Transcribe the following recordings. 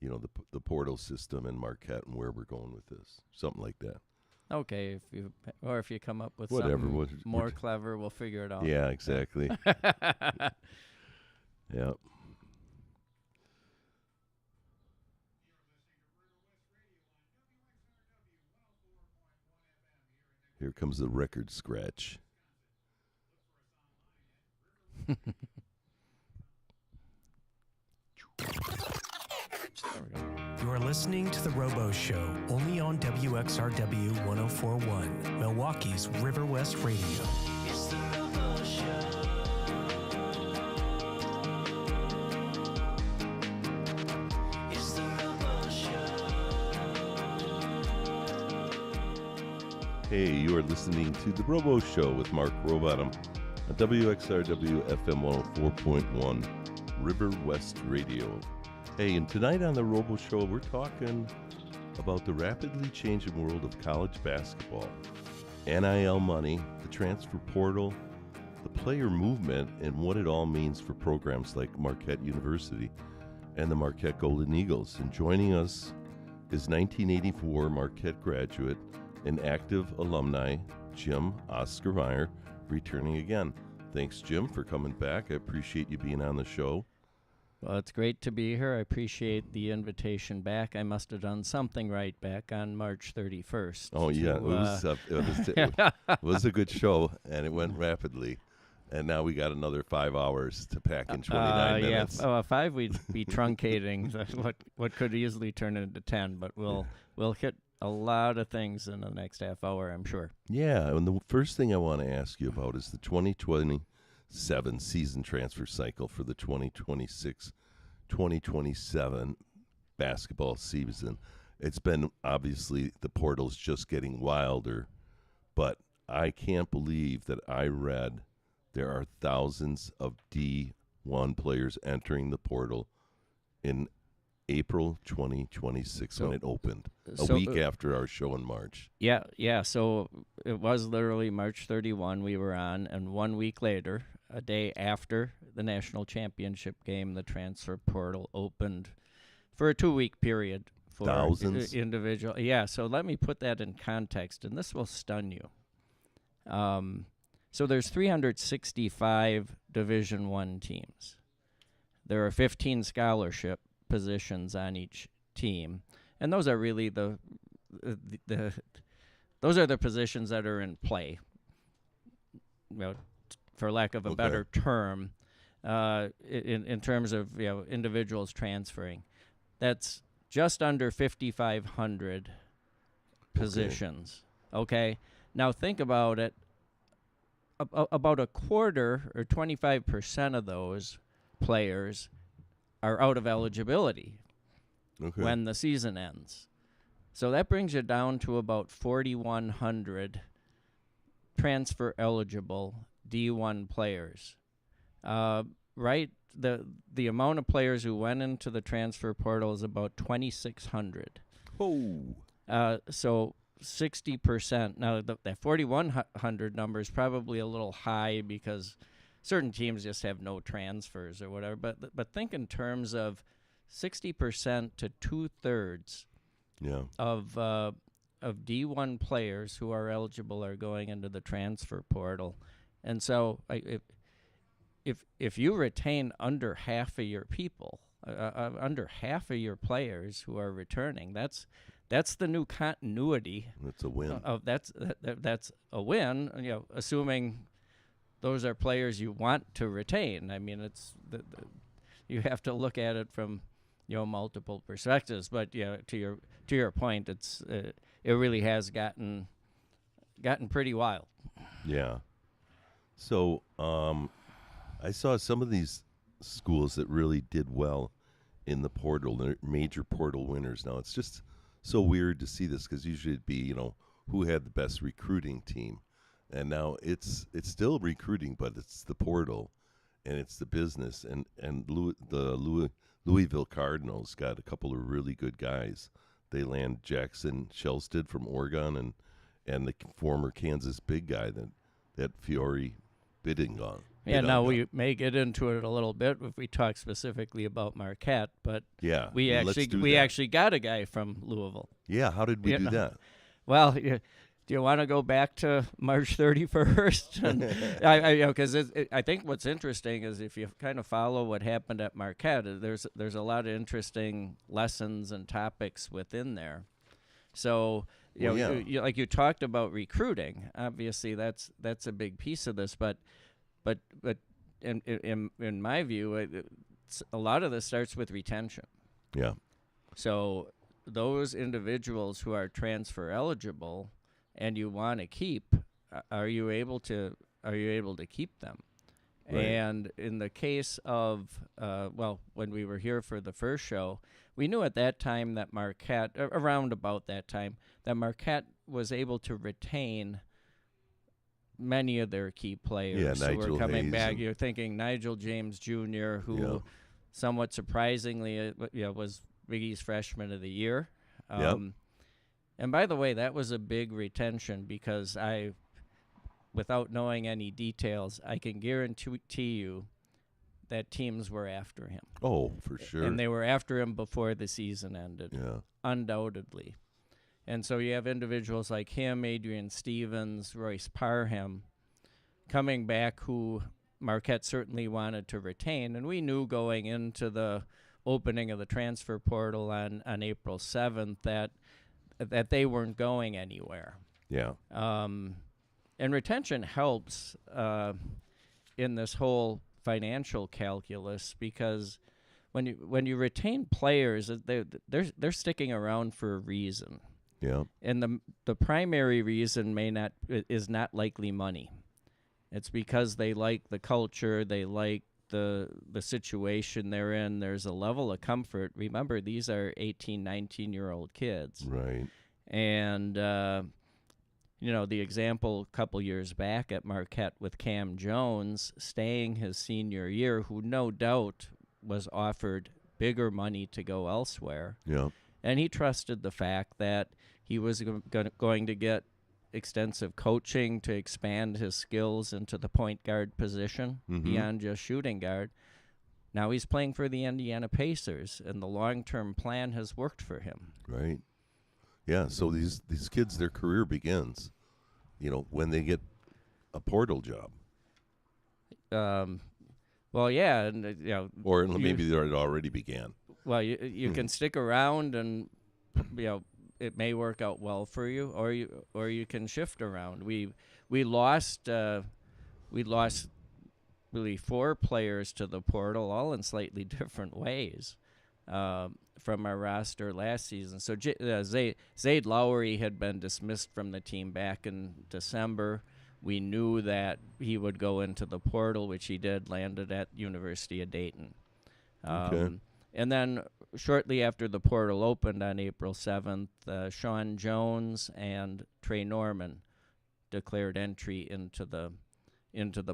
the portal system in Marquette and where we're going with this, something like that. Okay, if you come up with Whatever, something more clever, we'll figure it out. Yeah, exactly. Yeah. Here comes the record scratch. There we go. You are listening to The Rowbo Show, only on WXRW 104.1, Milwaukee's River West Radio. It's The Rowbo Show. It's The Rowbo Show. Hey, you are listening to The Rowbo Show with Mark Rowbottom on WXRW FM 104.1, River West Radio. Hey, and tonight on the Rowbo Show, we're talking about the rapidly changing world of college basketball, NIL money, the transfer portal, the player movement, and what it all means for programs like Marquette University and the Marquette Golden Eagles. And joining us is 1984 Marquette graduate and active alumni, Jim Oscar Meyer, returning again. Thanks, Jim, for coming back. I appreciate you being on the show. Well, it's great to be here. I appreciate the invitation back. I must have done something right back on March 31st. Oh, yeah. It was a good show, and it went rapidly. And now we got another 5 hours to pack in 29 minutes. Yeah, 5 we'd be truncating what could easily turn into 10, but we'll hit a lot of things in the next half hour, I'm sure. Yeah, and the first thing I want to ask you about is the 2027 season transfer cycle for the 2026-2027 basketball season. It's been, obviously, the portal's just getting wilder, but I can't believe that I read there are thousands of D1 players entering the portal in April 2026 when it opened, a week after our show in March. Yeah. So it was literally March 31 we were on, and 1 week later, a day after the national championship game, the transfer portal opened for a 2-week period for thousands individual. Yeah. So let me put that in context, and this will stun you. So there's 365 Division I teams. There are 15 scholarship positions on each team, and those are really those are the positions that are in play, for lack of a better term, in terms of individuals transferring. That's just under 5,500 positions. Okay, now think about it. About a quarter or 25% of those players are out of eligibility when the season ends. So that brings you down to about 4,100 transfer eligible D1 players. Right? The amount of players who went into the transfer portal is about 2,600. Oh. So 60%. Now, that 4,100 number is probably a little high because certain teams just have no transfers or whatever. But think in terms of 60% to 2/3 of D1 players who are eligible are going into the transfer portal. And so if you retain under half of your people, under half of your players who are returning, that's the new continuity. That's a win. That's a win, assuming those are players you want to retain. I mean, it's you have to look at it from multiple perspectives. But to your point, it really has gotten pretty wild. Yeah. So I saw some of these schools that really did well in the portal. They're major portal winners. Now it's just so weird to see this because usually it'd be who had the best recruiting team. And now it's still recruiting, but it's the portal, and it's the business. And the Louisville Cardinals got a couple of really good guys. They land Jackson Shelsted from Oregon and the former Kansas big guy that Fiore Biddingon. Yeah, now we may get into it a little bit if we talk specifically about Marquette, but we actually got a guy from Louisville. Yeah, how did we do that? Well, do you want to go back to March 31st? Because I think what's interesting is if you kind of follow what happened at Marquette, there's a lot of interesting lessons and topics within there. So like you talked about recruiting, obviously that's a big piece of this, but in my view, a lot of this starts with retention. Yeah. So those individuals who are transfer eligible and you want to keep, are you able to keep them? Right. And in the case of when we were here for the first show, we knew at that time that Marquette, around about that time, that Marquette was able to retain many of their key players who were coming back. You're thinking Nigel James Jr., who somewhat surprisingly was Big East Freshman of the Year. And by the way, that was a big retention because without knowing any details, I can guarantee you that teams were after him. Oh, for sure. And they were after him before the season ended, undoubtedly. And so you have individuals like him, Adrian Stevens, Royce Parham, coming back who Marquette certainly wanted to retain. And we knew going into the opening of the transfer portal on April 7th that they weren't going anywhere. Yeah. And retention helps in this whole financial calculus because when you retain players, they're sticking around for a reason. Yeah. And the primary reason is not likely money. It's because they like the culture, they like the situation they're in. There's a level of comfort. Remember, these are 18, 19-year-old kids. Right. And the example a couple years back at Marquette with Cam Jones staying his senior year, who no doubt was offered bigger money to go elsewhere. Yeah. And he trusted the fact that he was going to get extensive coaching to expand his skills into the point guard position beyond just shooting guard. Now he's playing for the Indiana Pacers, and the long-term plan has worked for him. Right. Yeah, so these kids, their career begins, when they get a portal job. Well, yeah, and or maybe it already began. Well, you can stick around, and it may work out well for you, or you can shift around. We lost really 4 players to the portal, all in slightly different ways from our roster last season. So Zayd Lowry had been dismissed from the team back in December. We knew that he would go into the portal, which he did, landed at University of Dayton. Okay. And then shortly after the portal opened on April 7th, Sean Jones and Trey Norman declared entry into the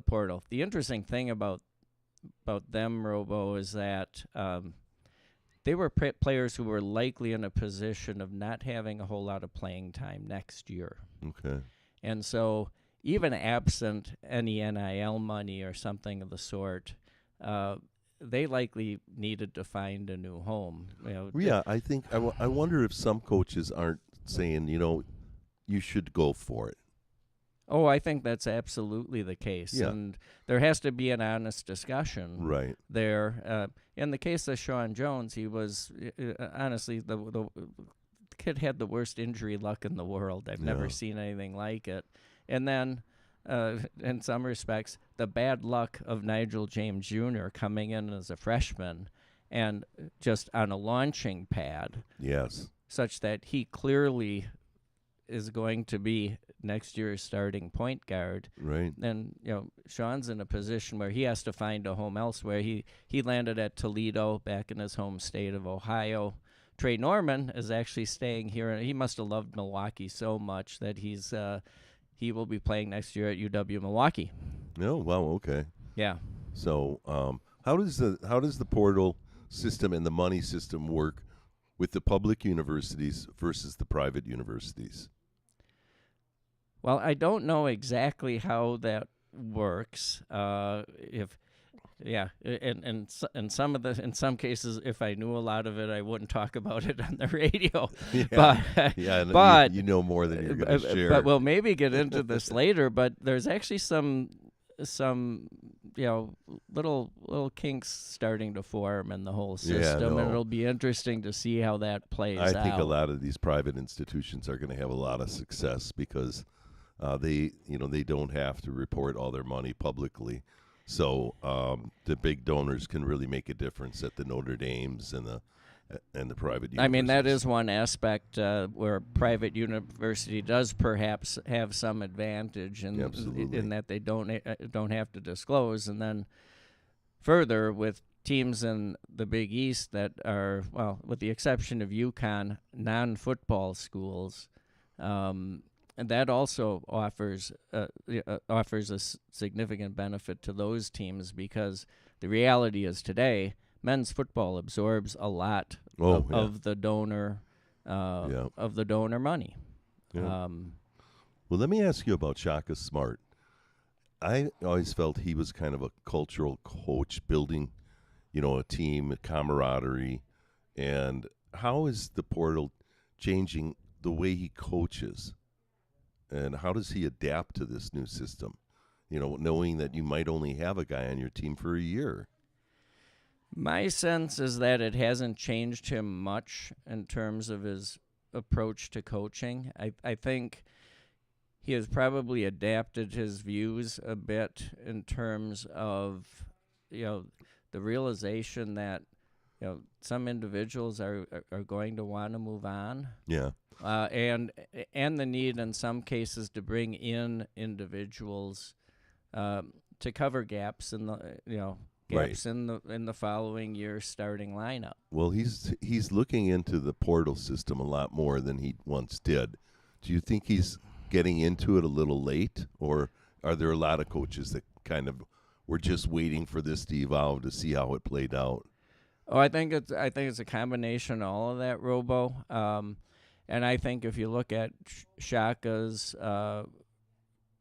portal. The interesting thing about them, Rowbo, is that they were players who were likely in a position of not having a whole lot of playing time next year. Okay. And so even absent any NIL money or something of the sort, they likely needed to find a new home. I think I wonder if some coaches aren't saying, you should go for it. Oh, I think that's absolutely the case. Yeah. And there has to be an honest discussion there. In the case of Sean Jones, he was, honestly, the kid had the worst injury luck in the world. I've never seen anything like it. And then, in some respects, the bad luck of Nigel James Jr. coming in as a freshman and just on a launching pad. Yes. Such that he clearly is going to be next year's starting point guard. Right. And, Sean's in a position where he has to find a home elsewhere. He landed at Toledo back in his home state of Ohio. Trey Norman is actually staying here, and he must have loved Milwaukee so much that he will be playing next year at UW Milwaukee. Oh, wow, okay. Yeah. So, how does the portal system and the money system work with the public universities versus the private universities? Well, I don't know exactly how that works. And in some cases, if I knew a lot of it, I wouldn't talk about it on the radio. But you know more than you're going to share. But we'll maybe get into this later. But there's actually some little kinks starting to form in the whole system, and it'll be interesting to see how that plays out. I think a lot of these private institutions are going to have a lot of success because they don't have to report all their money publicly. So the big donors can really make a difference at the Notre Dames and the private universities. I mean, that is one aspect where private university does perhaps have some advantage in that they don't have to disclose. And then further, with teams in the Big East that are, well, with the exception of UConn, non-football schools, and that also offers a significant benefit to those teams, because the reality is today, men's football absorbs a lot of the donor money. Yeah. Well, let me ask you about Shaka Smart. I always felt he was kind of a cultural coach, building, a team, a camaraderie. And how is the portal changing the way he coaches? And how does he adapt to this new system? Knowing that you might only have a guy on your team for a year. My sense is that it hasn't changed him much in terms of his approach to coaching. I think he has probably adapted his views a bit in terms of, the realization that, some individuals are going to want to move on. Yeah. And the need in some cases to bring in individuals to cover gaps in the in the following year's starting lineup. Well, he's looking into the portal system a lot more than he once did. Do you think he's getting into it a little late, or are there a lot of coaches that kind of were just waiting for this to evolve to see how it played out? Oh, I think it's a combination of all of that, Rowbo. And I think if you look at Shaka's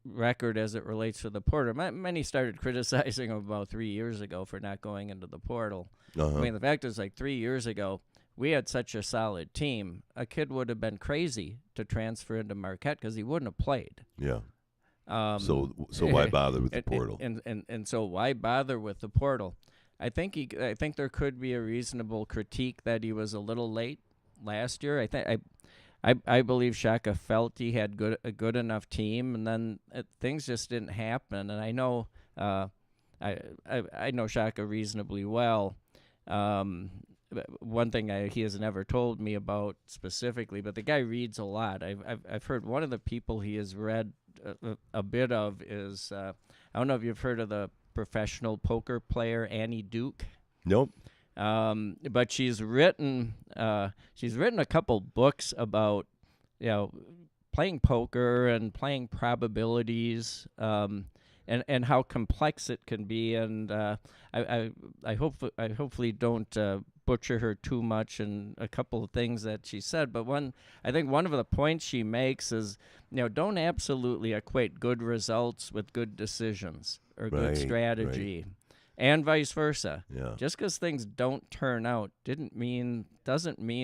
record as it relates to the portal, many started criticizing him about 3 years ago for not going into the portal. Uh-huh. I mean, the fact is, 3 years ago, we had such a solid team. A kid would have been crazy to transfer into Marquette because he wouldn't have played. Yeah. So why bother with the portal? And so why bother with the portal? I think there could be a reasonable critique that he was a little late last year. I believe Shaka felt he had a good enough team, and then things just didn't happen. And I know I know Shaka reasonably well. One thing he has never told me about specifically, but the guy reads a lot. I've heard one of the people he has read a bit of is I don't know if you've heard of the professional poker player Annie Duke. Nope. But she's written a couple books about playing poker and playing probabilities and how complex it can be, and I hopefully don't butcher her too much in a couple of things that she said, but I think one of the points she makes is don't absolutely equate good results with good decisions or good strategy. Right. And vice versa. Yeah. Just because things don't turn out doesn't mean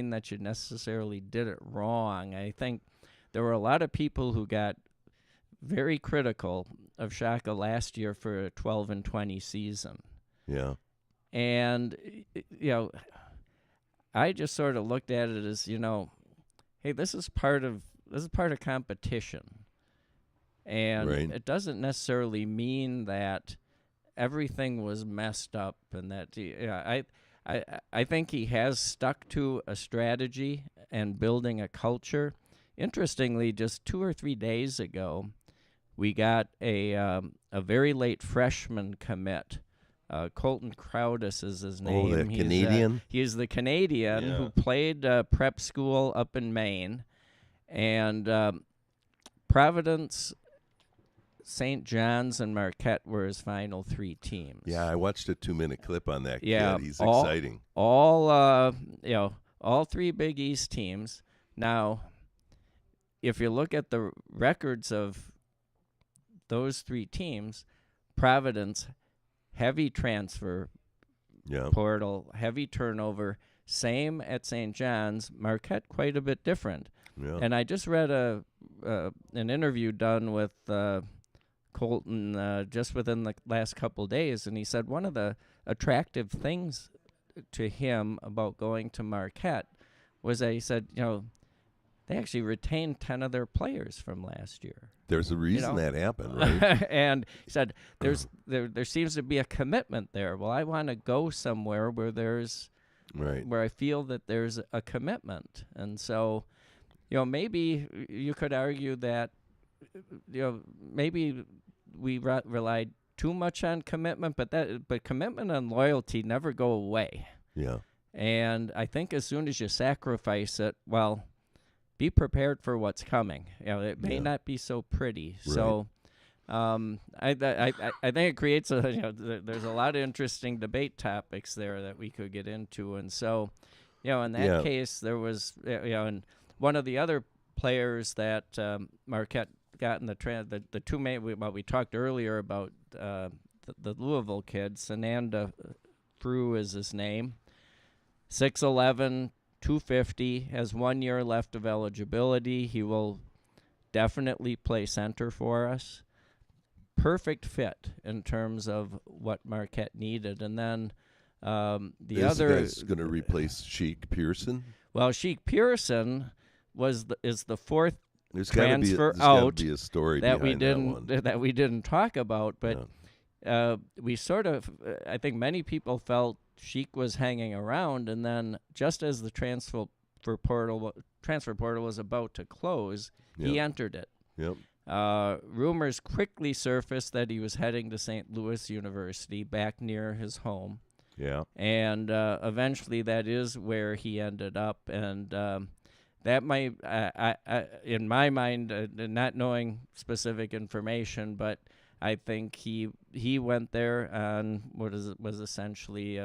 that you necessarily did it wrong. I think there were a lot of people who got very critical of Shaka last year for a 12-20 season. Yeah. And I just sort of looked at it as, hey, this is part of competition. And it doesn't necessarily mean that everything was messed up, and that I think he has stuck to a strategy and building a culture. Interestingly, just 2 or 3 days ago, we got a very late freshman commit. Colton Crowdis is his name. Oh, the Canadian? He's the Canadian who played prep school up in Maine. And Providence, St. John's, and Marquette were his final 3 teams. Yeah, I watched a 2-minute clip on that kid. He's exciting. All 3 Big East teams. Now, if you look at the records of those 3 teams, Providence, heavy transfer portal, heavy turnover. Same at St. John's. Marquette, quite a bit different. Yeah. And I just read an interview done with Colton just within the last couple days, and he said one of the attractive things to him about going to Marquette was that he said, they actually retained 10 of their players from last year. There's a reason that happened, right? And he said there seems to be a commitment there. Well, I want to go somewhere where there's where I feel that there's a commitment. And so, maybe you could argue that maybe we relied too much on commitment, but commitment and loyalty never go away. Yeah. And I think as soon as you sacrifice it, well, be prepared for what's coming. It may not be so pretty. Right. So I think it creates there's a lot of interesting debate topics there that we could get into. And so, in that case, there was, and one of the other players that Marquette got in the two main, we talked earlier about the Louisville kid, Sananda Frew is his name, 6'11", 250, has 1 year left of eligibility. He will definitely play center for us. Perfect fit in terms of what Marquette needed. And then the other guy's going to replace Sheik Pearson. Well, Sheik Pearson is the fourth transfer out be a story that we didn't talk about, but we sort of I think many people felt Sheik was hanging around, and then just as the transfer portal was about to close, he entered it. Yep. Rumors quickly surfaced that he was heading to St. Louis University, back near his home. Yeah. And eventually that is where he ended up. And that might, in my mind, not knowing specific information, but I think he went there on was essentially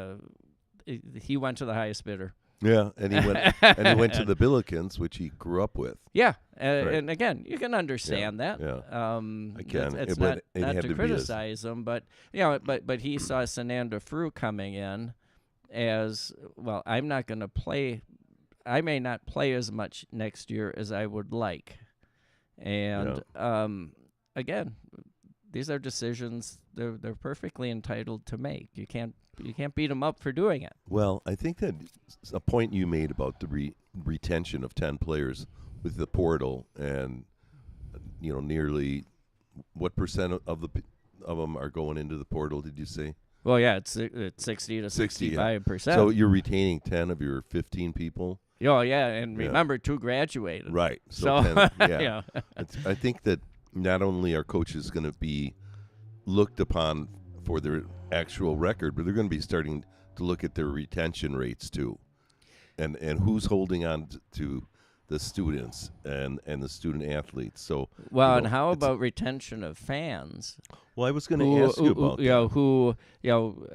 he went to the highest bidder. Yeah, and he went to the Billikens, which he grew up with. Yeah, and again, you can understand that. Yeah, I can. It's not to criticize him, but but he saw Sananda Frew coming in as well. I'm not going to play. I may not play as much next year as I would like, and again, these are decisions they're perfectly entitled to make. You can't beat them up for doing it. Well, I think that a point you made about the retention of 10 players with the portal, and nearly what percent of them are going into the portal? Did you say? Well, yeah, it's 60 to 65%. So you're retaining 10 of your 15 people. Oh yeah, and remember, 2 graduated. Right. So 10, I think that not only are coaches going to be looked upon for their actual record, but they're going to be starting to look at their retention rates too, and who's holding on to the students and the student athletes. So and how about retention of fans? Well, I was going to ask you about that.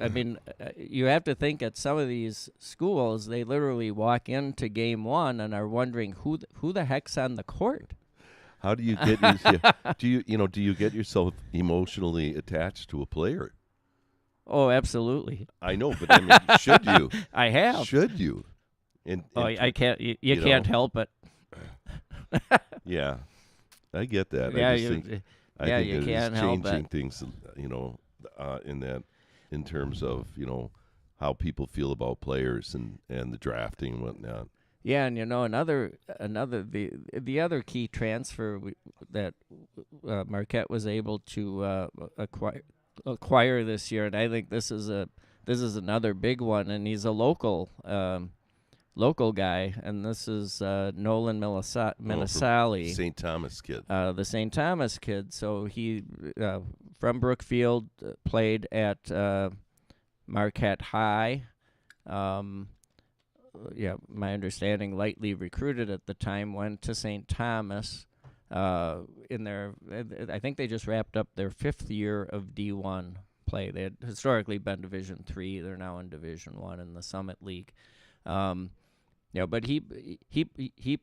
I mean, you have to think at some of these schools, they literally walk into game 1 and are wondering who the heck's on the court. How do you get do you get yourself emotionally attached to a player? Oh, absolutely. I know, but I mean, should you? I have. Should you? I can't. You can't help it. Yeah, I get that. Yeah, I think you it can't is help changing it. things, in terms of how people feel about players and the drafting and whatnot. Yeah, and the other key transfer that Marquette was able to acquire this year, and I think this is another big one, and he's a local guy, and this is Nolan Minasali, St. Thomas kid. The St. Thomas kid. So he from Brookfield, played at Marquette High. My understanding, lightly recruited at the time, went to St. Thomas. I think they just wrapped up their 5th year of D1 play. They had historically been Division III. They're now in Division I in the Summit League. But he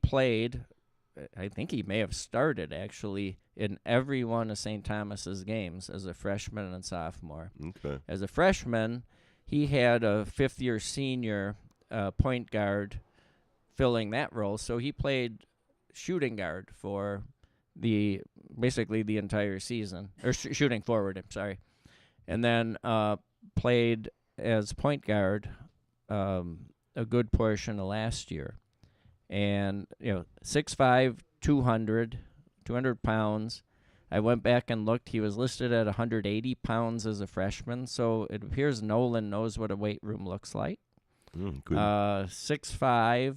played I think he may have started actually in every one of St. Thomas's games as a freshman and sophomore. Okay. As a freshman, he had a fifth-year senior point guard filling that role, so he played shooting guard for basically the entire season, or shooting forward, I'm sorry. And then played as point guard a good portion of last year. And, 6'5", 200 pounds. I went back and looked. He was listed at 180 pounds as a freshman, so it appears Nolan knows what a weight room looks like. Good. 6'5",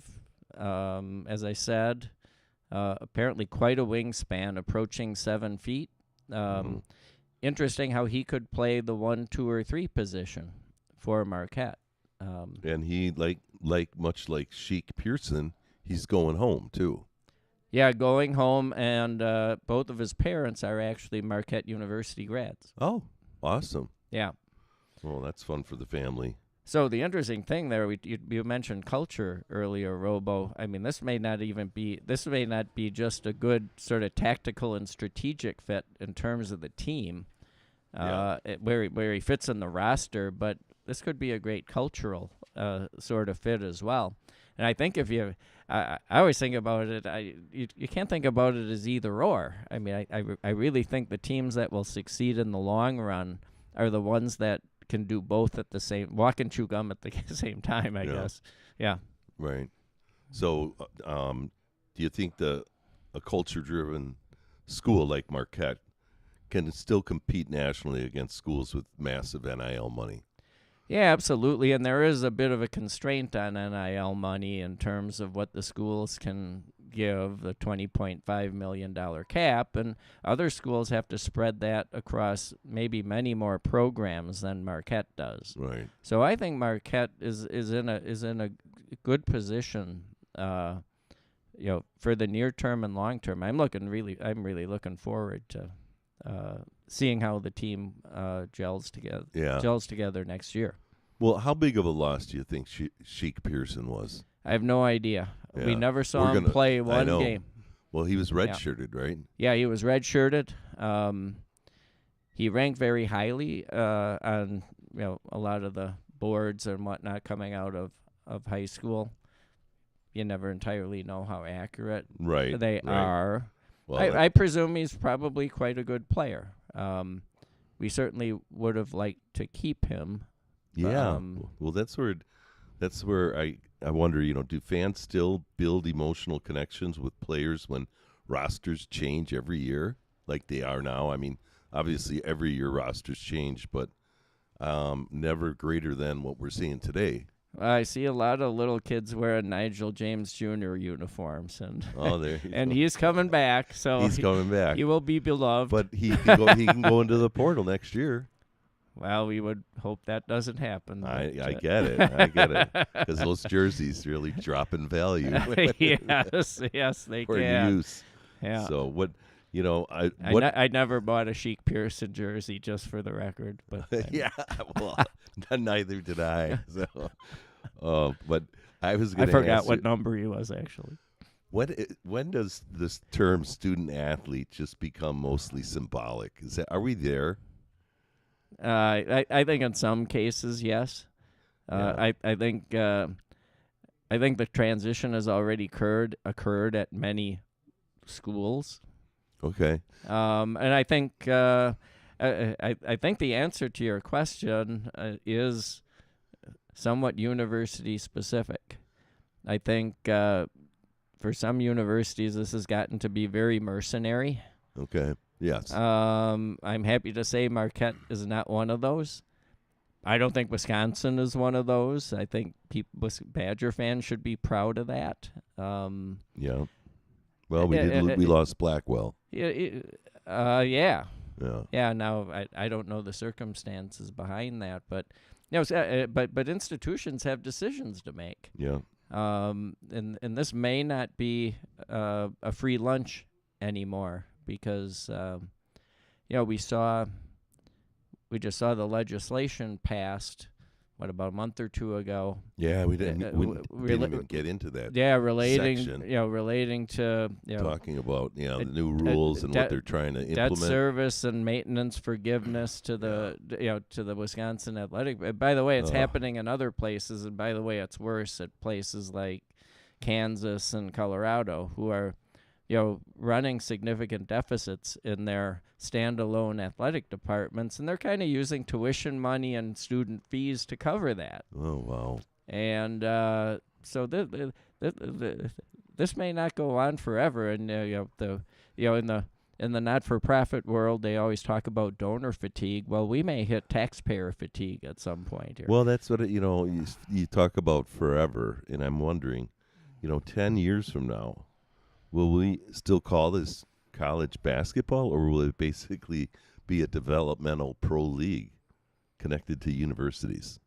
as I said. Apparently quite a wingspan, approaching 7 feet. Interesting how he could play the 1, 2, or 3 position for Marquette. And he, much like Sheik Pearson, he's going home, too. Yeah, going home, and both of his parents are actually Marquette University grads. Oh, awesome. Yeah. Well, that's fun for the family. So the interesting thing there, you mentioned culture earlier, Rowbo. I mean, this may not be just a good sort of tactical and strategic fit in terms of the team, where he fits in the roster, but this could be a great cultural sort of fit as well. And I think I always think about it, you can't think about it as either or. I mean, I really think the teams that will succeed in the long run are the ones that can do both at the same, walk and chew gum at the same time, I guess. Yeah. Right. So, do you think a culture-driven school like Marquette can still compete nationally against schools with massive NIL money? Yeah, absolutely. And there is a bit of a constraint on NIL money in terms of what the schools can give, the $20.5 million cap, and other schools have to spread that across maybe many more programs than Marquette does. Right. So I think Marquette is in a good position, for the near term and long term. I'm really looking forward to seeing how the team gels together next year. Well, how big of a loss do you think Sheik Pearson was? I have no idea. Yeah. We never saw him play one game. Well, he was redshirted, right? Yeah, he was redshirted. He ranked very highly on a lot of the boards and whatnot coming out of high school. You never entirely know how accurate they are. Well, I presume he's probably quite a good player. We certainly would have liked to keep him. Yeah. Well, that's where I wonder, do fans still build emotional connections with players when rosters change every year like they are now? I mean, obviously every year rosters change, but never greater than what we're seeing today. I see a lot of little kids wearing Nigel James Jr. uniforms, and and he's coming back. So he's coming back. He will be beloved. But he can go into the portal next year. Well, we would hope that doesn't happen. I get it. Because those jerseys really drop in value. yes, they for can. Use. Yeah. So what? I never bought a Sheik Pearson jersey, just for the record. But well, neither did I. So, but I was going to. I forgot what number he was actually. When does this term student athlete just become mostly symbolic? Are we there? I think in some cases, yes. I think the transition has already occurred at many schools. Okay. And I think I think the answer to your question is somewhat university specific. I think for some universities this has gotten to be very mercenary. Okay. Yes. I'm happy to say Marquette is not one of those. I don't think Wisconsin is one of those. I think Badger fans should be proud of that. Yeah. Well, we lost Blackwell. Yeah. Yeah. Yeah. Now I don't know the circumstances behind that, but but institutions have decisions to make. Yeah. And this may not be a free lunch anymore. Because we just saw the legislation passed about a month or two ago. Yeah, we didn't even get into that. Yeah, relating section. To talking about the new rules and what they're trying to implement. Debt service and maintenance forgiveness to the to the Wisconsin Athletic. By the way, it's happening in other places, and by the way, it's worse at places like Kansas and Colorado, who are running significant deficits in their standalone athletic departments, and they're kind of using tuition money and student fees to cover that. Oh, wow. And so this may not go on forever. And in the not-for-profit world, they always talk about donor fatigue. Well, we may hit taxpayer fatigue at some point here. Well, that's what you talk about forever, and I'm wondering, 10 years from now, will we still call this college basketball, or will it basically be a developmental pro league connected to universities?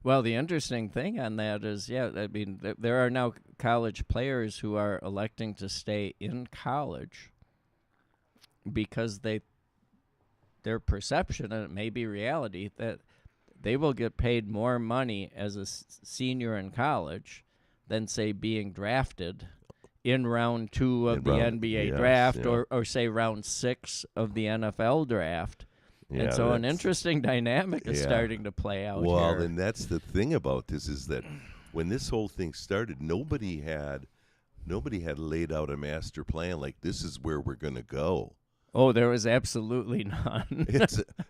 Well, the interesting thing on that is, there are now college players who are electing to stay in college because their perception, and it may be reality, that they will get paid more money as a senior in college than, say, being drafted in round 2 of the NBA draft, or say round 6 of the NFL draft. Yeah, and so an interesting dynamic is starting to play out here. Well, and that's the thing about this, is that when this whole thing started, nobody had laid out a master plan like, this is where we're going to go. Oh, there was absolutely none.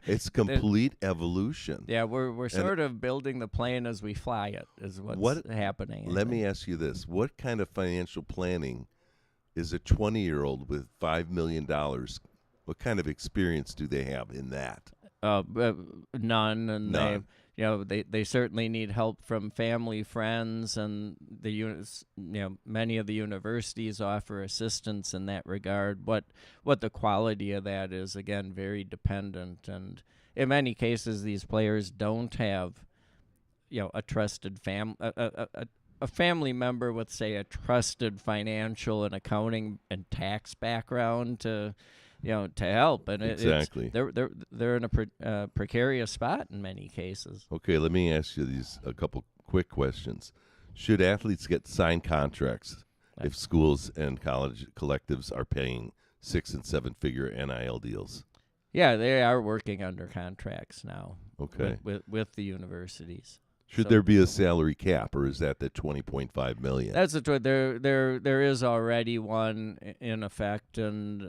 It's complete evolution. Yeah, we're sort of building the plane as we fly it, is what's happening. Let me ask you this. What kind of financial planning is a 20-year-old with $5 million? What kind of experience do they have in that? None. And none. They certainly need help from family, friends, and many of the universities offer assistance in that regard. What the quality of that is, again, very dependent. And in many cases, these players don't have, a trusted a family member with, say, a trusted financial and accounting and tax background to help, and exactly. They're in a precarious spot in many cases. Okay, let me ask you a couple quick questions. Should athletes get signed contracts if schools and college collectives are paying 6- and 7-figure NIL deals? Yeah, they are working under contracts now. Okay, with the universities. Should there be a salary cap, or is that the $20.5 million? That's there is already one in effect, and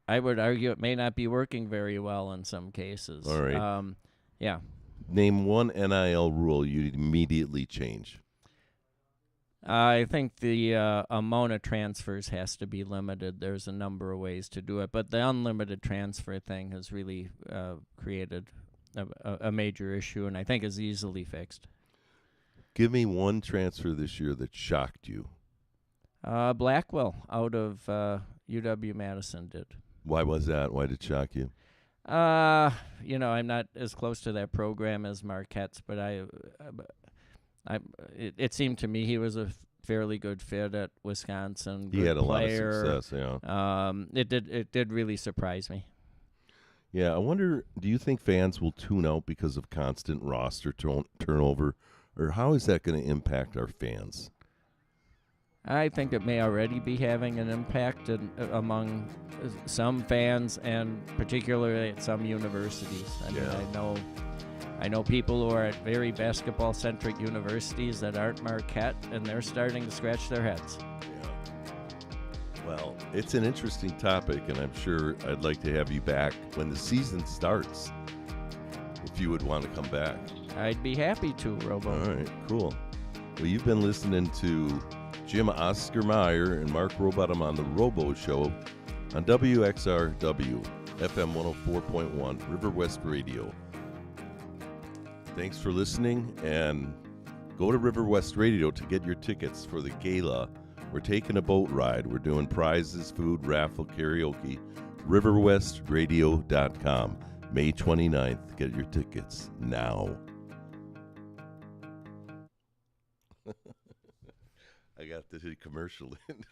I would argue it may not be working very well in some cases. All right. Yeah. Name one NIL rule you'd immediately change. I think the amount of transfers has to be limited. There's a number of ways to do it, but the unlimited transfer thing has really created a major issue, and I think is easily fixed. Give me one transfer this year that shocked you. Blackwell out of UW-Madison did. Why was that? Why did it shock you? I'm not as close to that program as Marquette's, but it seemed to me he was a fairly good fit at Wisconsin. He had a player. lot of success, yeah. It did really surprise me. Yeah, I wonder, do you think fans will tune out because of constant roster turnover, or how is that going to impact our fans? I think it may already be having an impact among some fans, and particularly at some universities. I know people who are at very basketball-centric universities that aren't Marquette, and they're starting to scratch their heads. Well, it's an interesting topic, and I'm sure I'd like to have you back when the season starts, if you would want to come back. I'd be happy to, Rowbo. All right, cool. Well, you've been listening to Jim Oscar Meyer and Mark Rowbottom on the Rowbo Show on WXRW, FM 104.1, River West Radio. Thanks for listening, and go to River West Radio to get your tickets for the gala. We're taking a boat ride. We're doing prizes, food, raffle, karaoke. RiverWestRadio.com. May 29th. Get your tickets now. I got the commercial in.